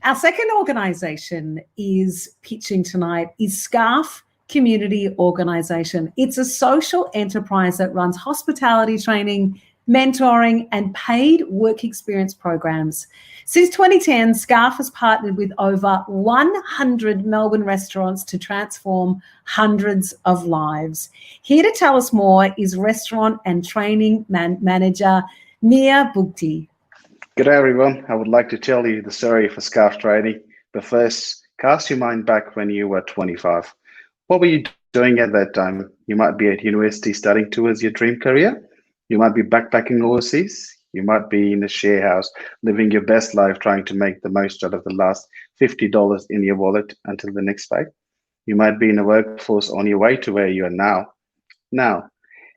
Our second organisation is pitching tonight is Scarf Community Organisation. It's a social enterprise that runs hospitality training, mentoring and paid work experience programs. Since 2010, Scarf has partnered with over 100 Melbourne restaurants to transform hundreds of lives. Here to tell us more is restaurant and training manager Mia Bugti. G'day everyone. I would like to tell you the story for Scarf Trainee, but first, cast your mind back when you were 25. What were you doing at that time? You might be at university studying towards your dream career. You might be backpacking overseas. You might be in a share house, living your best life, trying to make the most out of the last $50 in your wallet until the next pay. You might be in the workforce on your way to where you are now. Now,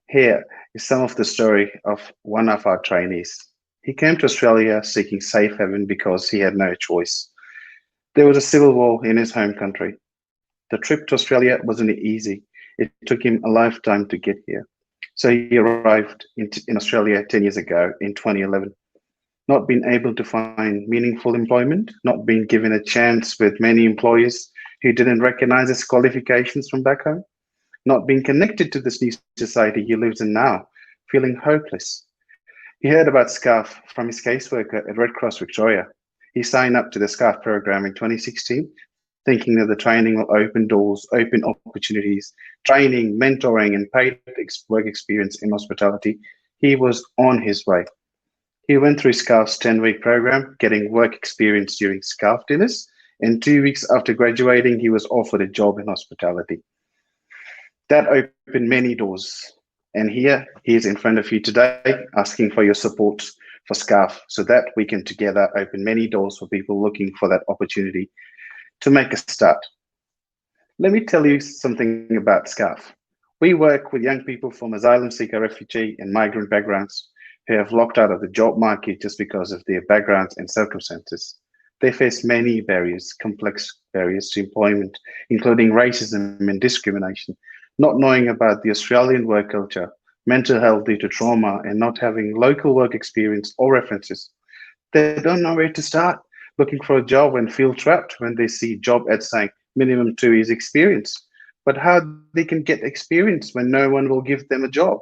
here is some of the story of one of our trainees. He came to Australia seeking safe haven because he had no choice. There was a civil war in his home country. The trip to Australia wasn't easy. It took him a lifetime to get here. So he arrived in Australia 10 years ago in 2011. Not being able to find meaningful employment, not being given a chance with many employers who didn't recognize his qualifications from back home, not being connected to this new society he lives in now, feeling hopeless. He heard about Scarf from his caseworker at Red Cross Victoria. He signed up to the Scarf program in 2016, thinking that the training will open doors, open opportunities, training, mentoring, and paid work experience in hospitality. He was on his way. He went through Scarf's 10-week program, getting work experience during Scarf dinners, and 2 weeks after graduating, he was offered a job in hospitality. That opened many doors. And here he is in front of you today, asking for your support for Scarf so that we can together open many doors for people looking for that opportunity to make a start. Let me tell you something about Scarf. We work with young people from asylum seeker, refugee, and migrant backgrounds who have locked out of the job market just because of their backgrounds and circumstances. They face many barriers, complex barriers to employment, including racism and discrimination, not knowing about the Australian work culture, mental health due to trauma, and not having local work experience or references. They don't know where to start looking for a job and feel trapped when they see job ads saying minimum 2 years experience. But how they can get experience when no one will give them a job?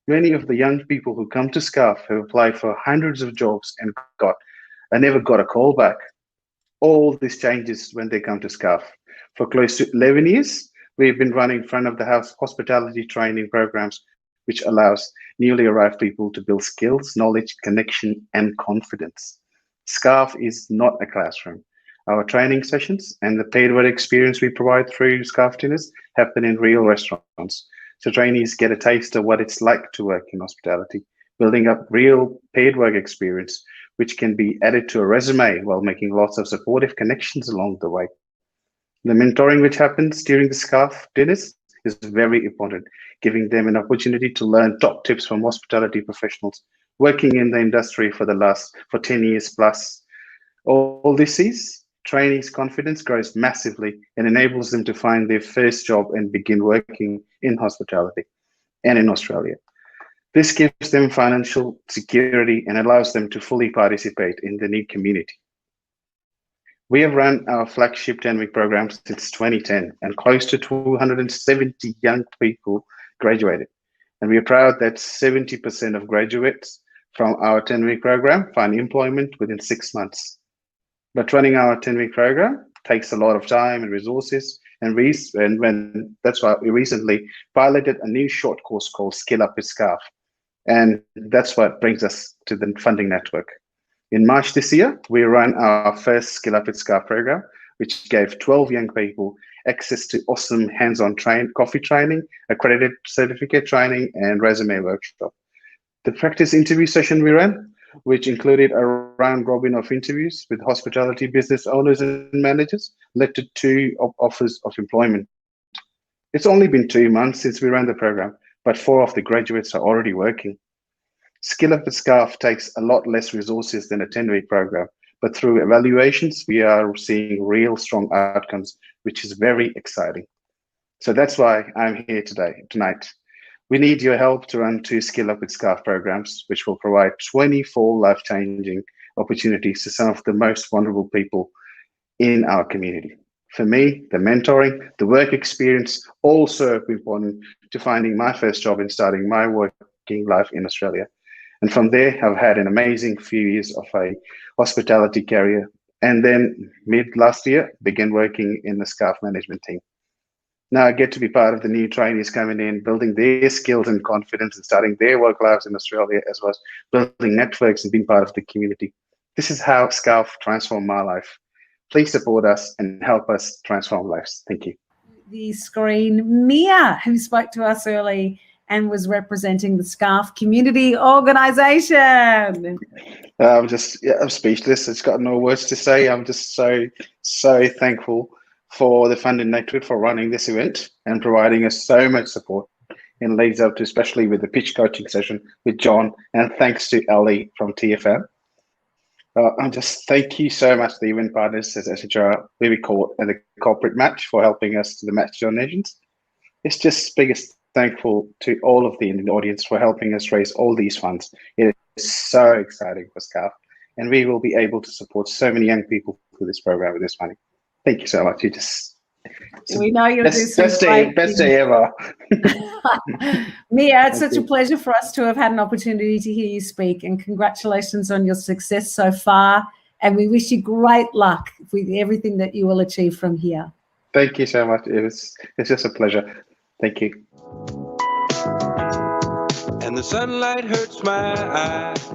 Many of the young people who come to Scarf have applied for hundreds of jobs and never got a call back. All this changes when they come to Scarf. For close to 11 years, we've been running front of the house hospitality training programs, which allows newly arrived people to build skills, knowledge, connection, and confidence. Scarf is not a classroom. Our training sessions and the paid work experience we provide through Scarf dinners happen in real restaurants. So trainees get a taste of what it's like to work in hospitality, building up real paid work experience, which can be added to a resume while making lots of supportive connections along the way. The mentoring which happens during the Scarf dinners is very important, giving them an opportunity to learn top tips from hospitality professionals working in the industry for 10 years plus. All this is trainees' confidence grows massively and enables them to find their first job and begin working in hospitality and in Australia. This gives them financial security and allows them to fully participate in the new community. We have run our flagship 10-week program since 2010, and close to 270 young people graduated. And we are proud that 70% of graduates from our 10-week program find employment within 6 months. But running our 10-week program takes a lot of time and resources, that's why we recently piloted a new short course called Skill Up with Scarf. And that's what brings us to the funding network. In March this year, we ran our first Skill Up with Scarf program, which gave 12 young people access to awesome hands-on coffee training, accredited certificate training, and resume workshop. The practice interview session we ran, which included a round-robin of interviews with hospitality business owners and managers, led to 2 offers of employment. It's only been 2 months since we ran the program, but 4 of the graduates are already working. Skill Up with Scarf takes a lot less resources than a 10-week program, but through evaluations, we are seeing real strong outcomes, which is very exciting. So that's why I'm here tonight. We need your help to run 2 Skill Up with Scarf programs, which will provide 24 life-changing opportunities to some of the most vulnerable people in our community. For me, the mentoring, the work experience, all so important to finding my first job and starting my working life in Australia. And from there, I've had an amazing few years of a hospitality career. And then mid last year, began working in the SCARF management team. Now I get to be part of the new trainees coming in, building their skills and confidence and starting their work lives in Australia, as well as building networks and being part of the community. This is how SCARF transformed my life. Please support us and help us transform lives. Thank you. The screen, Mia, who spoke to us early and was representing the SCARF community organisation. I'm speechless. It's got no words to say. I'm just so thankful for the Funding Network for running this event and providing us so much support in leads up to, especially with the pitch coaching session with John, and thanks to Ellie from TFN. And just thank you so much to the event partners as SHR, Baby Court, and the corporate match for helping us to the match donations. It's just biggest thankful to all of the Indian audience for helping us raise all these funds. It is so exciting for SCARF, and we will be able to support so many young people through this program with this money. Thank you so much. We know you'll do some best day ever. Mia, it's such a pleasure for us to have had an opportunity to hear you speak, and congratulations on your success so far. And we wish you great luck with everything that you will achieve from here. Thank you so much. It's just a pleasure. Thank you. And the sunlight hurts my eyes.